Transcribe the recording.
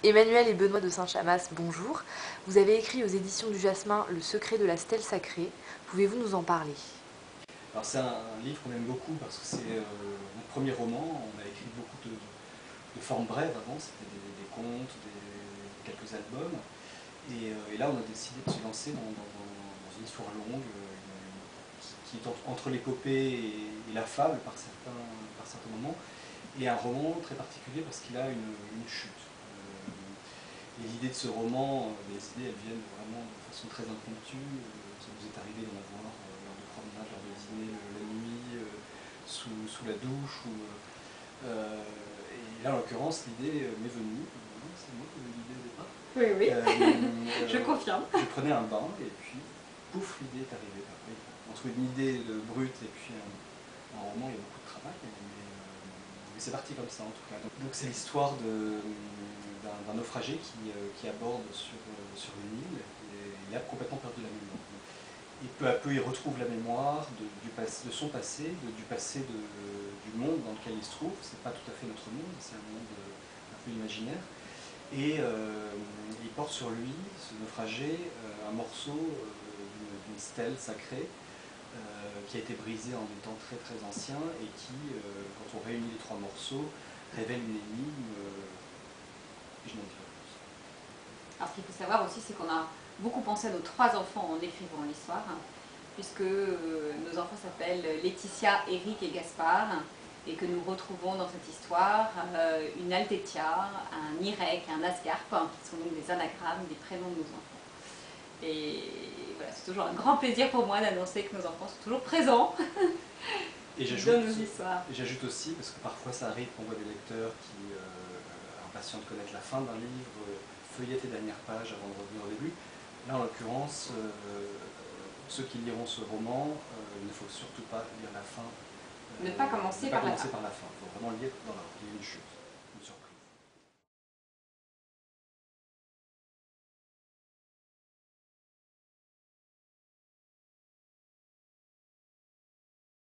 Emmanuel et Benoît de Saint-Chamas, bonjour. Vous avez écrit aux éditions du Jasmin Le secret de la stèle sacrée. Pouvez-vous nous en parler? Alors c'est un livre qu'on aime beaucoup parce que c'est notre premier roman. On a écrit beaucoup de formes brèves avant, c'était des contes, quelques albums. Et là on a décidé de se lancer dans une histoire longue qui est entre l'épopée et la fable par certains moments. Et un roman très particulier parce qu'il a une chute. Et l'idée de ce roman, les idées elles viennent vraiment de façon très impromptue. Ça nous est arrivé d'en avoir lors de promenades, lors de dîner la nuit, sous la douche. Et là en l'occurrence l'idée m'est venue. C'est moi qui ai eu l'idée au départ. Oui, oui, je confirme. Je prenais un bain et puis pouf, l'idée est arrivée. Après, entre une idée brute et puis un roman, il y a beaucoup de travail. Mais c'est parti comme ça en tout cas. Donc c'est l'histoire d'un naufragé qui aborde sur une île et il a complètement perdu la mémoire. Et peu à peu il retrouve la mémoire de son passé, du passé du monde dans lequel il se trouve. C'est pas tout à fait notre monde, c'est un monde un peu imaginaire. Et il porte sur lui, ce naufragé, un morceau d'une stèle sacrée qui a été brisée en des temps très très anciens et qui, quand on réunit les trois morceaux, révèle une énigme. Et je n'en dis pas plus. Alors, ce qu'il faut savoir aussi, c'est qu'on a beaucoup pensé à nos trois enfants en écrivant l'histoire, puisque nos enfants s'appellent Laetitia, Eric et Gaspard, et que nous retrouvons dans cette histoire une Altetia, un Irek, un Ascarpe, qui sont donc des anagrammes des prénoms de nos enfants. Et voilà, c'est toujours un grand plaisir pour moi d'annoncer que nos enfants sont toujours présents dans nos histoires. Et j'ajoute aussi, parce que parfois ça arrive qu'on voit des lecteurs qui, impatients de connaître la fin d'un livre, feuillettent les dernières pages avant de revenir au début. Là, en l'occurrence, ceux qui liront ce roman, il ne faut surtout pas lire la fin. Ne pas commencer par la fin. Il faut vraiment lire dans une chute.